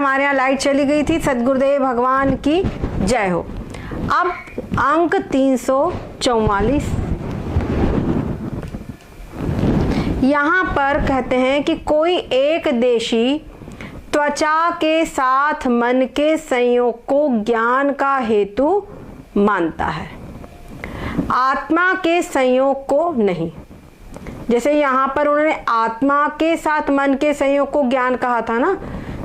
हमारे यहाँ लाइट चली गई थी। सद्गुरुदेव भगवान की जय हो। अब अंक 344 यहाँ पर कहते हैं कि कोई एक देशी त्वचा के साथ मन के संयोग को ज्ञान का हेतु मानता है, आत्मा के संयोग को नहीं। जैसे यहाँ पर उन्होंने आत्मा के साथ मन के संयोग को ज्ञान कहा था ना,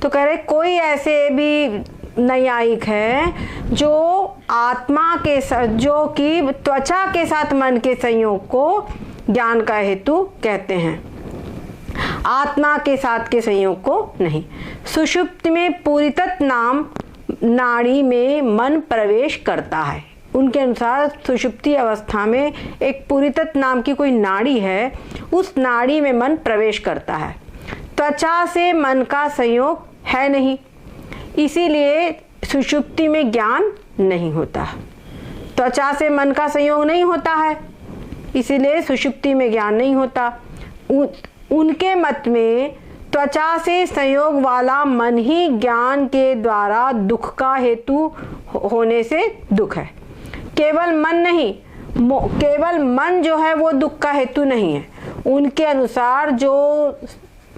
तो कह रहे कोई ऐसे भी नैयायिक है जो आत्मा के साथ, जो कि त्वचा के साथ मन के संयोग को ज्ञान का हेतु कहते हैं, आत्मा के साथ के संयोग को नहीं। सुषुप्ति में पुरीतत नाम नाड़ी में मन प्रवेश करता है। उनके अनुसार सुषुप्ति अवस्था में एक पुरीतत नाम की कोई नाड़ी है, उस नाड़ी में मन प्रवेश करता है। त्वचा से मन का संयोग है नहीं, इसीलिए सुषुप्ति में ज्ञान नहीं होता। त्वचा से मन का संयोग नहीं होता है, इसीलिए सुषुप्ति में ज्ञान नहीं होता। उनके मत में त्वचा से संयोग वाला मन ही ज्ञान के द्वारा दुख का हेतु होने से दुख है। केवल मन नहीं, केवल मन जो है वो दुख का हेतु नहीं है। उनके अनुसार जो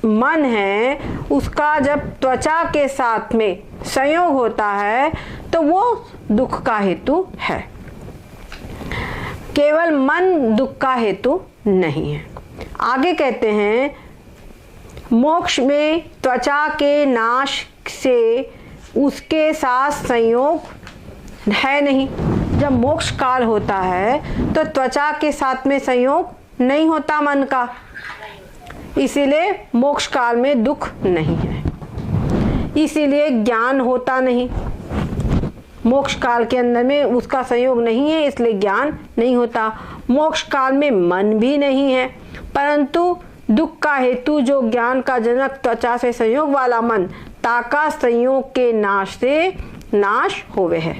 मन है उसका जब त्वचा के साथ में संयोग होता है तो वो दुख का हेतु है, केवल मन दुख का हेतु नहीं है। आगे कहते हैं मोक्ष में त्वचा के नाश से उसके साथ संयोग है नहीं। जब मोक्ष काल होता है तो त्वचा के साथ में संयोग नहीं होता मन का, इसीलिए मोक्ष काल में दुख नहीं है, इसीलिए ज्ञान होता नहीं। मोक्ष काल के अंदर में उसका संयोग नहीं है, इसलिए ज्ञान नहीं होता। मोक्ष काल में मन भी नहीं है, परंतु दुख का हेतु जो ज्ञान का जनक त्वचा से संयोग वाला मन ताका संयोग के नाश से नाश होवे है।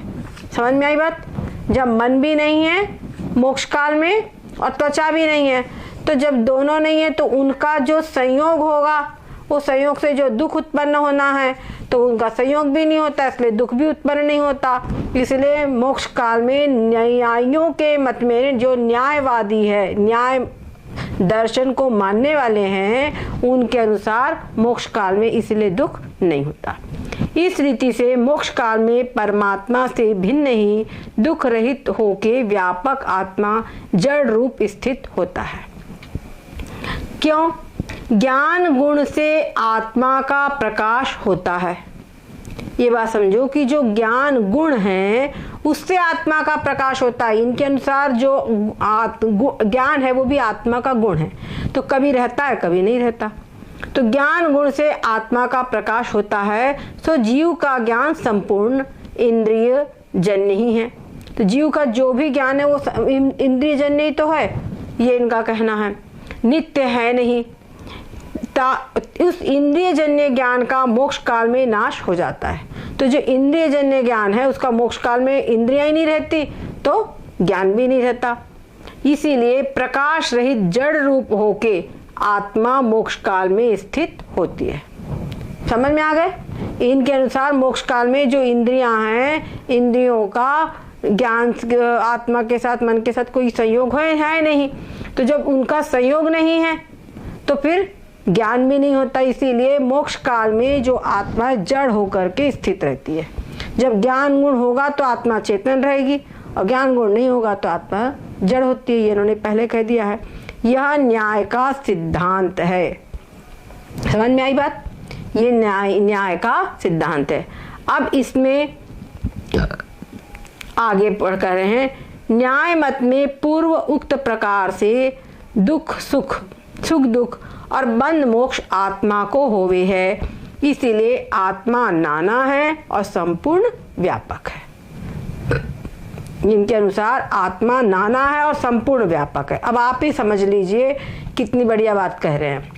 समझ में आई बात? जब मन भी नहीं है मोक्ष काल में और त्वचा भी नहीं है, तो जब दोनों नहीं है तो उनका जो संयोग होगा, वो संयोग से जो दुख उत्पन्न होना है तो उनका संयोग भी नहीं होता, इसलिए दुख भी उत्पन्न नहीं होता। इसलिए मोक्ष काल में न्यायियों के मत में जो न्यायवादी है, न्याय दर्शन को मानने वाले हैं, उनके अनुसार मोक्ष काल में इसलिए दुख नहीं होता। इस रीति से मोक्ष काल में परमात्मा से भिन्न ही दुख रहित होके व्यापक आत्मा जड़ रूप स्थित होता है। क्यों? ज्ञान गुण से आत्मा का प्रकाश होता है। ये बात समझो कि जो ज्ञान गुण है उससे आत्मा का प्रकाश होता है। इनके अनुसार जो ज्ञान है वो भी आत्मा का गुण है, तो कभी रहता है कभी नहीं रहता। तो ज्ञान गुण से आत्मा का प्रकाश होता है, तो जीव का ज्ञान संपूर्ण इंद्रिय जन्य ही है। तो जीव का जो भी ज्ञान है वो इंद्रिय जन्य ही तो है, ये इनका कहना है, नित्य है नहीं। उस इंद्रिय जन्य ज्ञान का मोक्ष काल में नाश हो जाता है। तो जो इंद्रिय जन्य ज्ञान है उसका मोक्ष काल में इंद्रियां ही नहीं रहती तो ज्ञान भी नहीं रहता। इसीलिए प्रकाश रहित जड़ रूप होके आत्मा मोक्ष काल में स्थित होती है। समझ में आ गए? इनके अनुसार मोक्ष काल में जो इंद्रियां हैं, इंद्रियों का ज्ञान आत्मा के साथ मन के साथ कोई संयोग है नहीं, तो जब उनका संयोग नहीं है तो फिर ज्ञान भी नहीं होता। इसीलिए मोक्ष काल में जो आत्मा जड़ होकर के स्थित रहती है। जब ज्ञान गुण होगा तो आत्मा चेतन रहेगी, और ज्ञान गुण नहीं होगा तो आत्मा जड़ होती है। ये इन्होंने पहले कह दिया है। यह न्याय का सिद्धांत है। समझ में आई बात? ये न्याय का सिद्धांत है। अब इसमें आगे पढ़ कर रहे हैं, न्याय मत में पूर्व उक्त प्रकार से दुख सुख, सुख दुख और बंध मोक्ष आत्मा को होवे है, इसीलिए आत्मा नाना है और संपूर्ण व्यापक है। इनके अनुसार आत्मा नाना है और संपूर्ण व्यापक है। अब आप ही समझ लीजिए कितनी बढ़िया बात कह रहे हैं।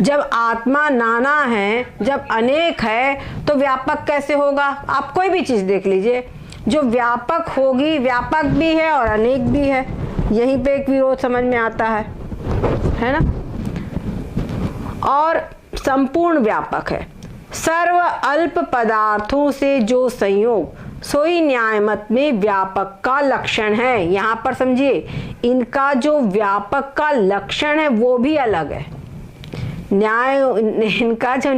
जब आत्मा नाना है, जब अनेक है, तो व्यापक कैसे होगा? आप कोई भी चीज देख लीजिए, जो व्यापक होगी, व्यापक भी है और अनेक भी है। यहीं पे एक विरोध समझ में आता है ना? और संपूर्ण व्यापक है। सर्व अल्प पदार्थों से जो संयोग सोई न्याय मत में व्यापक का लक्षण है। यहाँ पर समझिए, इनका जो व्यापक का लक्षण है वो भी अलग है। न्याय, इनका जो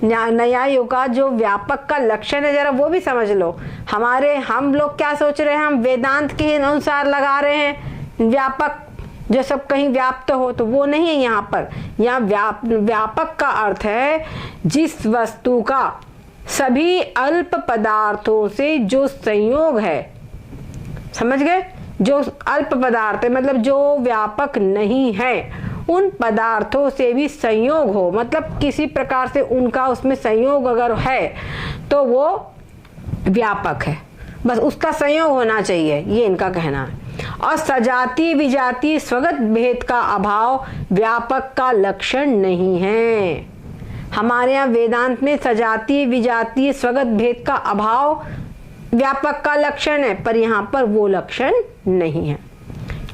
न्यायों का जो व्यापक का लक्षण है, जरा वो भी समझ लो। हम लोग क्या सोच रहे हैं, हम वेदांत के अनुसार लगा रहे हैं व्यापक, जो सब कहीं व्याप्त हो, तो वो नहीं है यहाँ पर। यहाँ व्यापक का अर्थ है जिस वस्तु का सभी अल्प पदार्थों से जो संयोग है, समझ गए? जो अल्प पदार्थ है मतलब जो व्यापक नहीं है, उन पदार्थों से भी संयोग हो, मतलब किसी प्रकार से उनका उसमें संयोग अगर है तो वो व्यापक है। बस उसका संयोग होना चाहिए, ये इनका कहना है। और सजातीय विजातीय स्वगत भेद का अभाव व्यापक का लक्षण नहीं है। हमारे यहाँ वेदांत में सजातीय विजातीय स्वगत भेद का अभाव व्यापक का लक्षण है, पर यहाँ पर वो लक्षण नहीं है।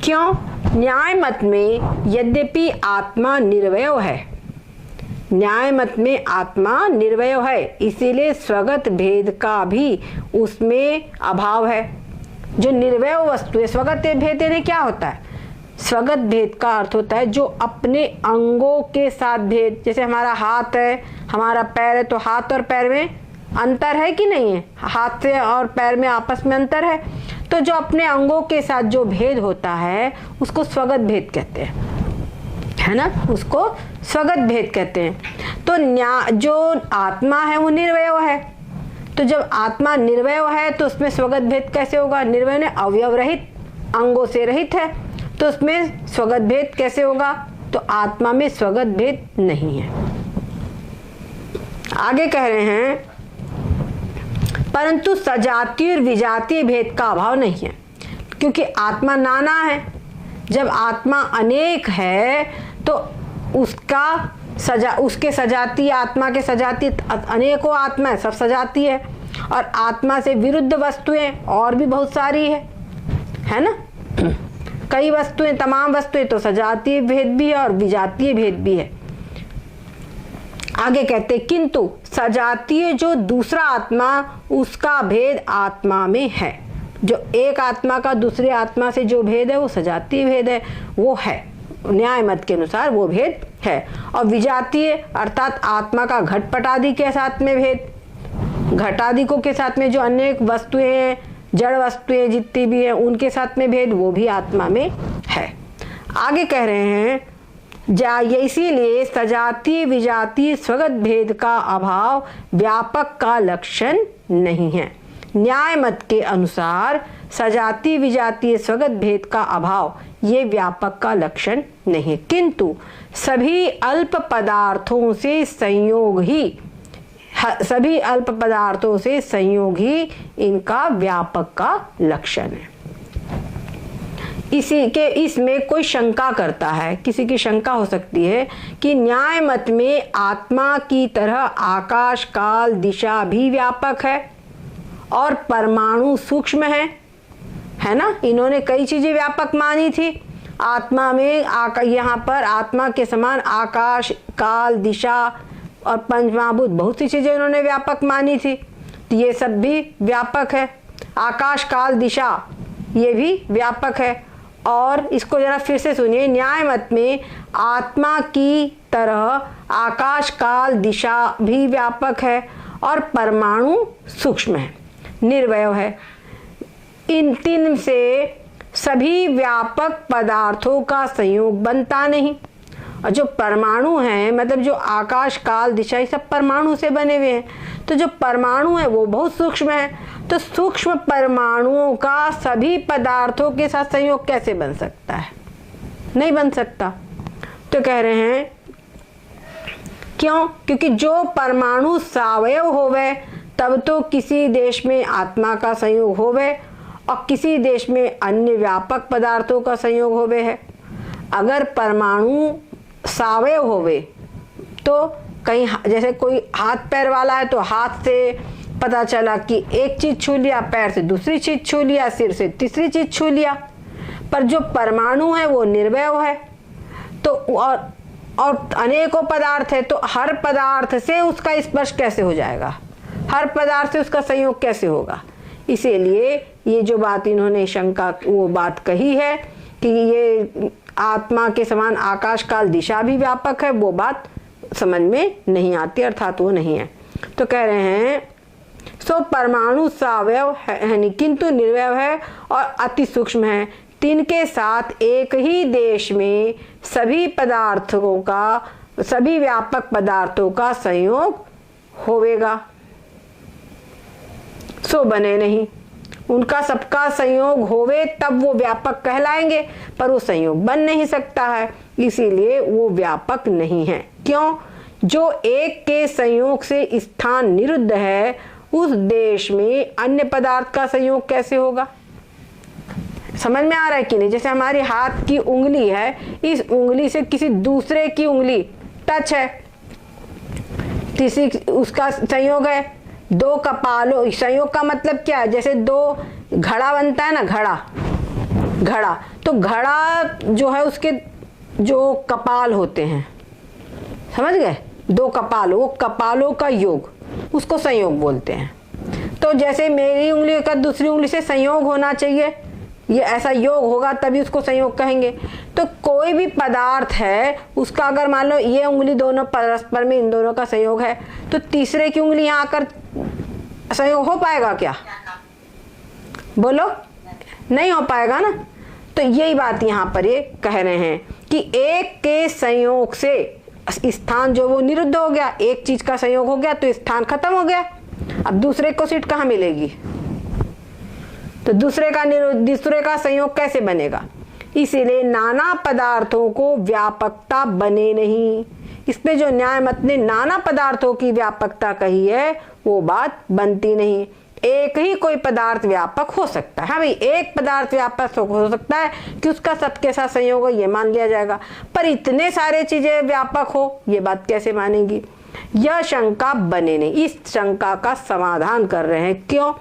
क्यों? न्याय मत में यद्यपि आत्मा निर्वय है, न्याय मत में आत्मा निर्वय है, इसीलिए स्वगत भेद का भी उसमें अभाव है। जो निर्वय वस्तु है, स्वगत भेद यानी क्या होता है? स्वगत भेद का अर्थ होता है जो अपने अंगों के साथ भेद, जैसे हमारा हाथ है, हमारा पैर है, तो हाथ और पैर में अंतर है कि नहीं है? हाथ से और पैर में आपस में अंतर है, तो जो अपने अंगों के साथ जो भेद होता है उसको स्वगत भेद कहते हैं, है ना? उसको स्वगत भेद कहते हैं। तो जो आत्मा है वो निर्वय है, तो जब आत्मा निर्वय है तो उसमें स्वगत भेद कैसे होगा? निर्वय ने अवयव रहित, अंगों से रहित है, तो उसमें स्वगत भेद कैसे होगा? तो आत्मा में स्वगत भेद नहीं है। आगे कह रहे हैं परंतु सजातीय और विजातीय भेद का अभाव नहीं है, क्योंकि आत्मा नाना है। जब आत्मा अनेक है तो उसके सजातीय, आत्मा के सजातीय अनेकों आत्मा है, सब सजाती है, और आत्मा से विरुद्ध वस्तुएं और भी बहुत सारी है ना? कई वस्तुएं, तमाम वस्तुएं, तो सजातीय भेद भी है और विजातीय भेद भी है। आगे कहते किंतु सजातीय जो दूसरा आत्मा, उसका भेद आत्मा में है। जो एक आत्मा का दूसरे आत्मा से जो भेद है वो सजातीय भेद है, वो है न्याय मत के अनुसार, वो भेद है। और विजातीय अर्थात आत्मा का घटपट आदि के साथ में भेद, घटादिकों के साथ में जो अनेक वस्तुएं हैं, जड़ वस्तुएं जितनी भी हैं, उनके साथ में भेद, वो भी आत्मा में है। आगे कह रहे हैं इसीलिए सजातीय विजातीय स्वगत भेद का अभाव व्यापक का लक्षण नहीं है। न्याय मत के अनुसार सजातीय विजातीय स्वगत भेद का अभाव ये व्यापक का लक्षण नहीं, किंतु सभी अल्प पदार्थों से संयोग ही इनका व्यापक का लक्षण है। इसमें कोई शंका करता है, किसी की शंका हो सकती है कि न्याय मत में आत्मा की तरह आकाश काल दिशा भी व्यापक है और परमाणु सूक्ष्म है ना? इन्होंने कई चीजें व्यापक मानी थी आत्मा में। यहाँ पर आत्मा के समान आकाश काल दिशा और पंचमहाभूत, बहुत सी चीजें इन्होंने व्यापक मानी थी, तो ये सब भी व्यापक है। आकाश काल दिशा ये भी व्यापक है। और इसको जरा फिर से सुनिए, न्याय मत में आत्मा की तरह आकाश काल दिशा भी व्यापक है और परमाणु सूक्ष्म है, निर्वय है। इन तीन से सभी व्यापक पदार्थों का संयोग बनता नहीं। और जो परमाणु हैं, मतलब जो आकाश काल दिशा, ये सब परमाणु से बने हुए हैं, तो जो परमाणु है वो बहुत सूक्ष्म है। तो सूक्ष्म परमाणुओं का सभी पदार्थों के साथ संयोग कैसे बन सकता है? नहीं बन सकता। तो कह रहे हैं क्यों? क्योंकि जो परमाणु सावयव होवे तब तो किसी देश में आत्मा का संयोग होवे और किसी देश में अन्य व्यापक पदार्थों का संयोग होवे है। अगर परमाणु सावयव होवे तो कहीं, जैसे कोई हाथ पैर वाला है तो हाथ से पता चला कि एक चीज छू लिया, पैर से दूसरी चीज छू लिया, सिर से तीसरी चीज छू लिया। पर जो परमाणु है वो निर्वय है, तो और और अनेकों पदार्थ है, तो हर पदार्थ से उसका स्पर्श कैसे हो जाएगा, हर पदार्थ से उसका संयोग कैसे होगा। इसीलिए ये जो बात इन्होंने शंका वो बात कही है कि ये आत्मा के समान आकाश काल दिशा भी व्यापक है, वो बात समझ में नहीं आती, अर्थात वो नहीं है। तो कह रहे हैं सो परमाणु सावयव है किंतु निर्वयव है और अति सूक्ष्म है, तिनके साथ एक ही देश में सभी पदार्थों का, सभी व्यापक पदार्थों का संयोग होवेगा, सो बने नहीं। उनका सबका संयोग होवे तब वो व्यापक कहलाएंगे, पर वो संयोग बन नहीं सकता है, इसीलिए वो व्यापक नहीं है। क्यों? जो एक के संयोग से स्थान निरुद्ध है, उस देश में अन्य पदार्थ का संयोग कैसे होगा। समझ में आ रहा है कि नहीं? जैसे हमारे हाथ की उंगली है, इस उंगली से किसी दूसरे की उंगली टच है, किसी उसका संयोग है। दो कपालों, संयोग का मतलब क्या है? जैसे दो घड़ा बनता है ना, घड़ा, तो घड़ा जो है उसके जो कपाल होते हैं, समझ गए, दो कपाल, वो कपालों का योग, उसको संयोग बोलते हैं। तो जैसे मेरी उंगली का दूसरी उंगली से संयोग होना चाहिए, ये ऐसा योग होगा तभी उसको संयोग कहेंगे। तो कोई भी पदार्थ है उसका अगर मान लो ये उंगली दोनों परस्पर में इन दोनों का संयोग है, तो तीसरे की उंगली यहाँ आकर संयोग हो पाएगा क्या? बोलो, नहीं हो पाएगा ना। तो यही बात यहाँ पर ये कह रहे हैं कि एक के संयोग से स्थान जो वो निरुद्ध हो गया, एक चीज का संयोग हो गया तो स्थान खत्म हो गया, अब दूसरे को सीट कहाँ मिलेगी? तो दूसरे का संयोग कैसे बनेगा? इसीलिए नाना पदार्थों को व्यापकता बने नहीं। इसमें जो न्याय मत ने नाना पदार्थों की व्यापकता कही है वो बात बनती नहीं। एक ही कोई पदार्थ व्यापक हो सकता है, हाँ भाई, एक पदार्थ व्यापक हो सकता है कि उसका सबके साथ संयोग हो, ये मान लिया जाएगा, पर इतने सारे चीजें व्यापक हो ये बात कैसे मानेंगी? यह शंका बने नहीं। इस शंका का समाधान कर रहे हैं। क्यों?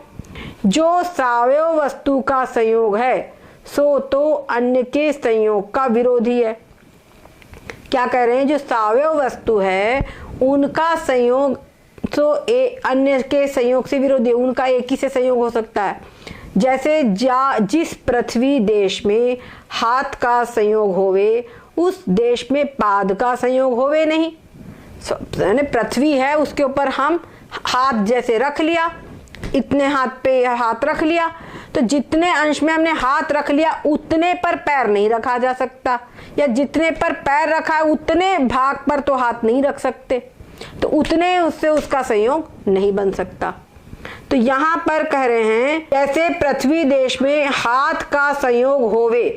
जो सावयव वस्तु का संयोग है सो तो अन्य के संयोग का विरोधी है। क्या कह रहे हैं? जो सावयव वस्तु है उनका संयोग तो अन्य के संयोग से विरोधी, उनका एक ही से संयोग हो सकता है। जैसे जिस पृथ्वी देश में हाथ का संयोग होवे, उस देश में पाद का संयोग होवे नहीं। पृथ्वी है, उसके ऊपर हम हाथ जैसे रख लिया, इतने हाथ पे हाथ रख लिया, तो जितने अंश में हमने हाथ रख लिया उतने पर पैर नहीं रखा जा सकता, या जितने पर पैर रखा है उतने भाग पर तो हाथ नहीं रख सकते, तो उतने उससे उसका संयोग नहीं बन सकता। तो यहाँ पर कह रहे हैं जैसे पृथ्वी देश में हाथ का संयोग होवे,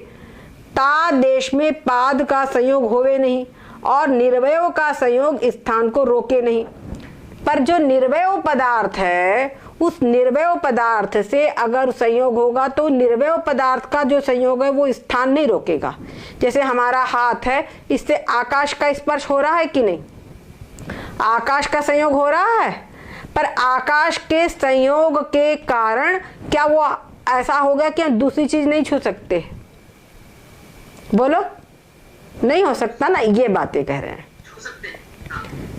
ता देश में पाद का संयोग होवे नहीं, और निर्वय का संयोग स्थान को रोके नहीं। पर जो निर्वय पदार्थ है उस निर्वय पदार्थ से अगर संयोग होगा तो निर्वय पदार्थ का जो संयोग है वो स्थान नहीं रोकेगा। जैसे हमारा हाथ है, इससे आकाश का स्पर्श हो रहा है कि नहीं? आकाश का संयोग हो रहा है, पर आकाश के संयोग के कारण क्या वो ऐसा हो गया कि हम दूसरी चीज नहीं छू सकते? बोलो, नहीं हो सकता ना। ये बातें कह रहे हैं।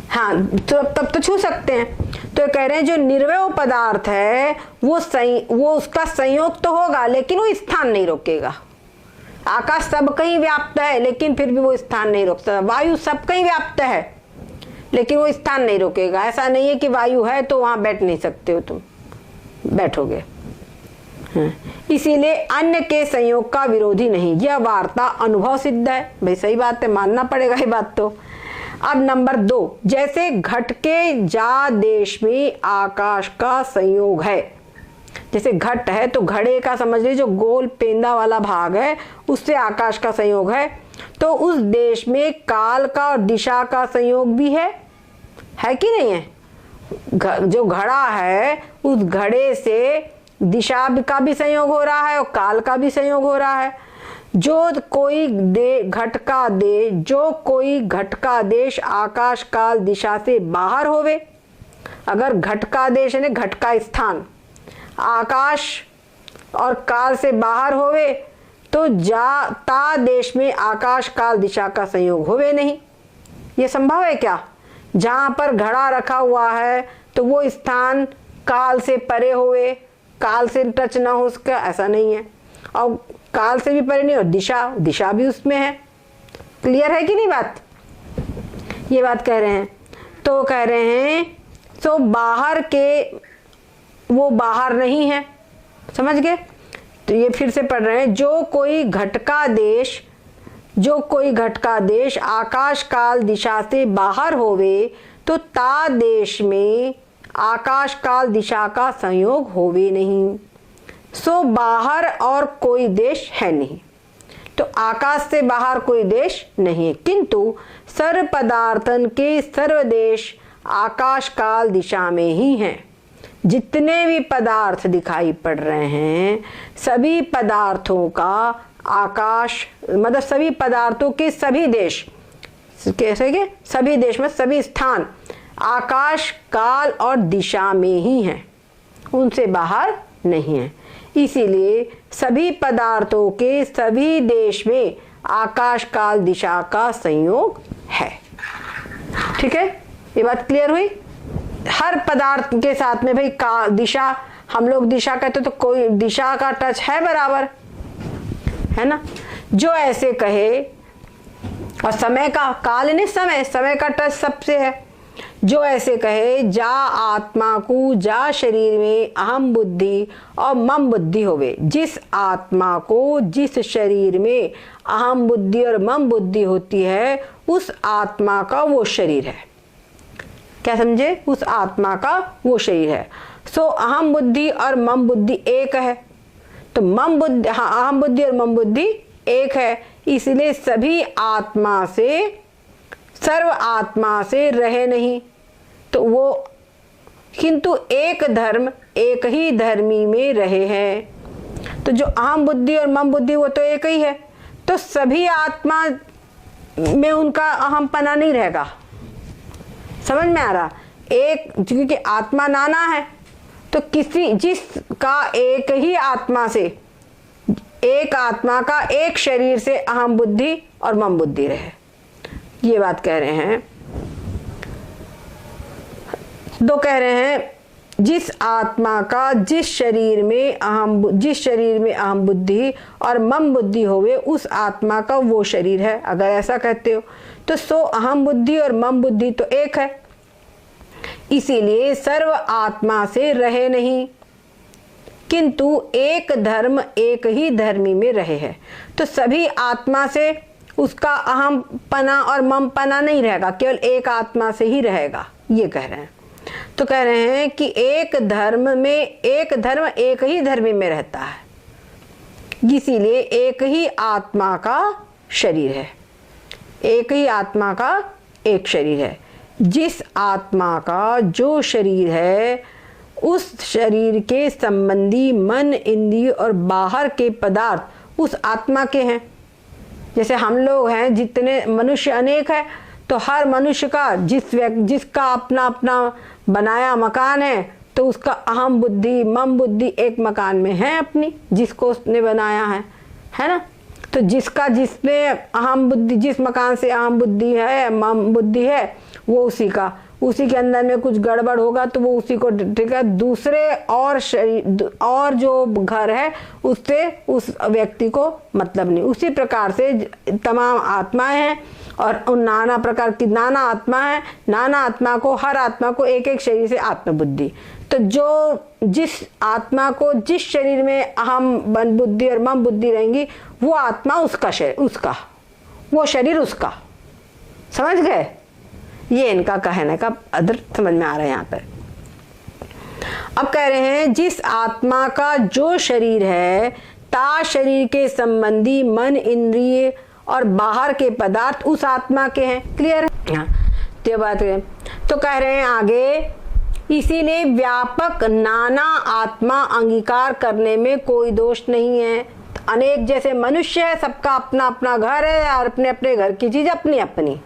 हाँ, तो तब तो छू सकते हैं। तो कह रहे हैं जो निर्वय पदार्थ है वो उसका संयोग तो होगा लेकिन वो स्थान नहीं रोकेगा। आकाश सब कहीं व्याप्त है लेकिन फिर भी वो स्थान नहीं रोक सकता। वायु सब कहीं व्याप्त है लेकिन वो स्थान नहीं रोकेगा। ऐसा नहीं है कि वायु है तो वहां बैठ नहीं सकते हो, तुम बैठोगे। इसीलिए अन्य के संयोग का विरोधी नहीं। यह वार्ता अनुभव सिद्ध है। भाई सही बात है, मानना पड़ेगा ये बात तो। अब नंबर 2, जैसे घट के जा देश में आकाश का संयोग है। जैसे घट है तो घड़े का समझ लीजिए जो गोल पेंदा वाला भाग है उससे आकाश का संयोग है, तो उस देश में काल का और दिशा का संयोग भी है कि नहीं है? जो घड़ा है उस घड़े से दिशा का भी संयोग हो रहा है और काल का भी संयोग हो रहा है। जो कोई घट का देश आकाश काल दिशा से बाहर होवे, अगर घट का देश यानी घट का स्थान आकाश और काल से बाहर होवे तो ता देश में आकाश काल दिशा का संयोग होवे नहीं। ये संभव है क्या? जहाँ पर घड़ा रखा हुआ है तो वो स्थान काल से परे हुए, काल से टच ना हो उसका, ऐसा नहीं है। और काल से भी परे नहीं, और दिशा भी उसमें है। क्लियर है कि नहीं बात? ये बात कह रहे हैं। तो कह रहे हैं तो बाहर के वो बाहर नहीं है, समझ गए? तो ये फिर से पढ़ रहे हैं, जो कोई घटका देश आकाश काल दिशा से बाहर होवे तो ता देश में आकाश काल दिशा का संयोग होवे नहीं, सो बाहर और कोई देश है नहीं। तो आकाश से बाहर कोई देश नहीं है, किंतु सर्व पदार्थन के सर्वदेश आकाश काल दिशा में ही हैं। जितने भी पदार्थ दिखाई पड़ रहे हैं सभी पदार्थों का आकाश, मतलब सभी पदार्थों के सभी देश, कैसे के सभी देश में सभी स्थान आकाश काल और दिशा में ही हैं, उनसे बाहर नहीं है। इसीलिए सभी पदार्थों के सभी देश में आकाश काल दिशा का संयोग है। ठीक है, ये बात क्लियर हुई? हर पदार्थ के साथ में भाई का दिशा, हम लोग दिशा कहते तो कोई दिशा का टच है बराबर, है ना? जो ऐसे कहे, और समय का काल ने समय का टच सबसे है। जो ऐसे कहे जा आत्मा को जा शरीर में अहम बुद्धि और मम बुद्धि होवे, जिस आत्मा को जिस शरीर में अहम बुद्धि और मम बुद्धि होती है उस आत्मा का वो शरीर है। क्या समझे? उस आत्मा का वो शरीर है। सो अहम बुद्धि और मम बुद्धि एक है, तो मम बुद्धि, हाँ, अहम बुद्धि और मम बुद्धि एक है, इसलिए सभी आत्मा से सर्व आत्मा से रहे नहीं। तो वो किंतु एक धर्म एक ही धर्मी में रहे हैं। तो जो अहम बुद्धि और मम बुद्धि वो तो एक ही है, तो सभी आत्मा में उनका अहम पना नहीं रहेगा। समझ में आ रहा? एक, क्योंकि आत्मा नाना है, तो किसी जिसका एक ही आत्मा से, एक आत्मा का एक शरीर से अहम बुद्धि और मम बुद्धि रहे, ये बात कह रहे हैं। दो कह रहे हैं जिस आत्मा का जिस शरीर में अहम बुद्धि और मम बुद्धि होवे उस आत्मा का वो शरीर है। अगर ऐसा कहते हो तो सो अहम बुद्धि और मम बुद्धि तो एक है, इसीलिए सर्व आत्मा से रहे नहीं, किंतु एक धर्म एक ही धर्मी में रहे है। तो सभी आत्मा से उसका अहम पना और मम पना नहीं रहेगा, केवल एक आत्मा से ही रहेगा, ये कह रहे हैं। तो कह रहे हैं कि एक धर्म एक ही धर्मी में रहता है, इसीलिए एक ही आत्मा का शरीर है, एक ही आत्मा का एक शरीर है। जिस आत्मा का जो शरीर है उस शरीर के संबंधी मन इंद्रिय और बाहर के पदार्थ उस आत्मा के हैं। जैसे हम लोग हैं, जितने मनुष्य अनेक है, तो हर मनुष्य का जिसका अपना अपना बनाया मकान है, तो उसका अहम बुद्धि मम बुद्धि एक मकान में है अपनी, जिसको उसने बनाया है ना? तो जिसमें अहम बुद्धि, जिस मकान से अहम बुद्धि है मम बुद्धि है, वो उसी के अंदर में कुछ गड़बड़ होगा तो वो उसी को, ठीक है, दूसरे और जो घर है उससे उस व्यक्ति को मतलब नहीं। उसी प्रकार से तमाम आत्माएं हैं और उन नाना प्रकार की नाना आत्मा को, हर आत्मा को एक एक शरीर से आत्मबुद्धि। तो जिस आत्मा को जिस शरीर में अहम बुद्धि और मम बुद्धि रहेंगी वो आत्मा उसका वो शरीर उसका। समझ गए? ये इनका कहने का अदर समझ में आ रहा है यहाँ पर। अब कह रहे हैं जिस आत्मा का जो शरीर है ता शरीर के संबंधी मन इंद्रिय और बाहर के पदार्थ उस आत्मा के हैं। क्लियर है? हाँ, तो बात है। तो कह रहे हैं आगे, इसीलिए व्यापक नाना आत्मा अंगीकार करने में कोई दोष नहीं है। अनेक जैसे मनुष्य है, सबका अपना अपना घर है और अपने अपने घर की चीज अपनी अपनी,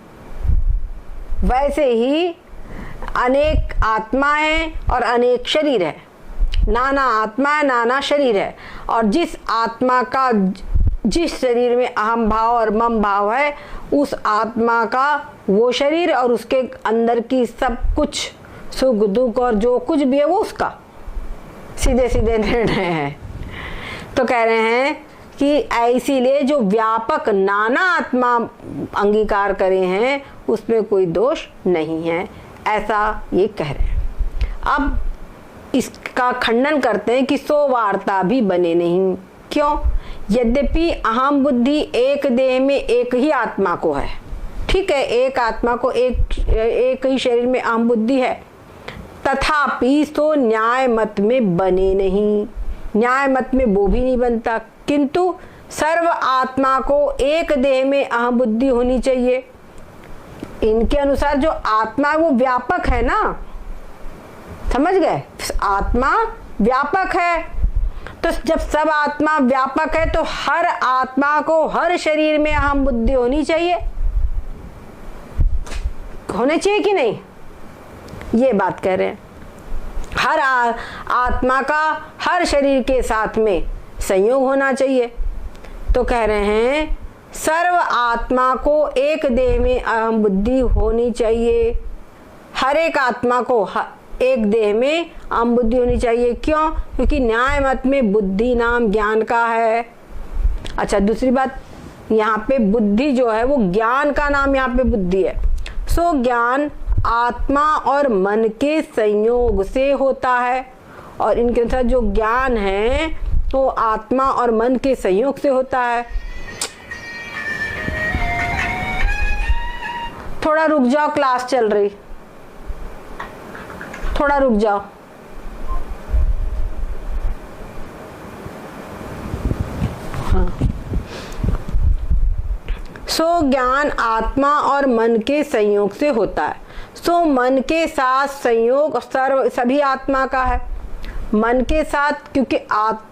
वैसे ही अनेक आत्मा है और अनेक शरीर है। नाना आत्मा है, नाना शरीर है। और जिस आत्मा का जिस शरीर में अहम भाव और मम भाव है उस आत्मा का वो शरीर और उसके अंदर की सब कुछ सुख दुख और जो कुछ भी है वो उसका सीधे सीधे निर्णय है। तो कह रहे हैं कि इसीलिए जो व्यापक नाना आत्मा अंगीकार करे हैं उसमें कोई दोष नहीं है, ऐसा ये कह रहे हैं। अब इसका खंडन करते हैं कि सो वार्ता भी बने नहीं। क्यों? यद्यपि अहम बुद्धि एक देह में एक ही आत्मा को है, ठीक है, एक आत्मा को एक ही शरीर में अहम बुद्धि है, तथापि सो न्याय मत में बने नहीं, न्याय मत में वो भी नहीं बनता। किंतु सर्व आत्मा को एक देह में अहम बुद्धि होनी चाहिए। इनके अनुसार जो आत्मा है वो व्यापक है ना, समझ गए? आत्मा व्यापक है, तो जब सब आत्मा व्यापक है तो हर आत्मा को हर शरीर में अहम बुद्धि होनी चाहिए, होने चाहिए कि नहीं? ये बात कह रहे हैं। हर आत्मा का हर शरीर के साथ में संयोग होना चाहिए। तो कह रहे हैं सर्व आत्मा को एक देह में अहम बुद्धि होनी चाहिए, हर एक आत्मा को एक देह में अहम बुद्धि होनी चाहिए। क्यों? क्योंकि न्याय मत में बुद्धि नाम ज्ञान का है। अच्छा, दूसरी बात, यहाँ पे बुद्धि जो है वो ज्ञान का नाम यहाँ पे बुद्धि है। सो ज्ञान आत्मा और मन के संयोग से होता है, और इनके अनुसार जो ज्ञान है वो आत्मा और मन के संयोग से होता है। थोड़ा रुक जाओ, क्लास चल रही, थोड़ा रुक जाओ। हाँ। सो ज्ञान आत्मा और मन के संयोग से होता है। सो मन के साथ संयोग सभी आत्मा का है, मन के साथ, क्योंकि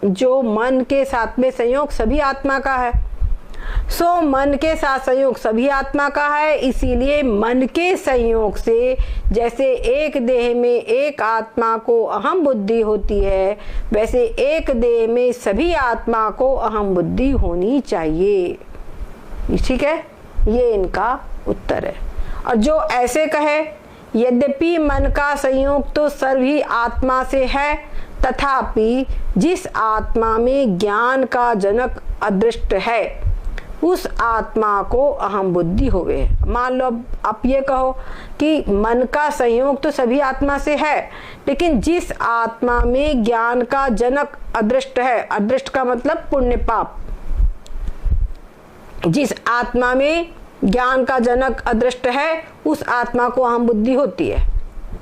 जो मन के साथ में संयोग सभी आत्मा का है। सो मन के साथ संयोग सभी आत्मा का है, इसीलिए मन के संयोग से जैसे एक देह में एक आत्मा को अहम बुद्धि होती है, वैसे एक देह में सभी आत्मा को अहम बुद्धि होनी चाहिए। ठीक है, ये इनका उत्तर है। और जो ऐसे कहे यद्यपि मन का संयोग तो सभी आत्मा से है, तथापि जिस आत्मा में ज्ञान का जनक अदृष्ट है उस आत्मा को अहम बुद्धि होवे। मान लो अब आप ये कहो कि मन का संयोग तो सभी आत्मा से है, लेकिन जिस आत्मा में ज्ञान का जनक अदृष्ट है, अदृष्ट का मतलब पुण्य पाप, जिस आत्मा में ज्ञान का जनक अदृष्ट है उस आत्मा को अहम बुद्धि होती है।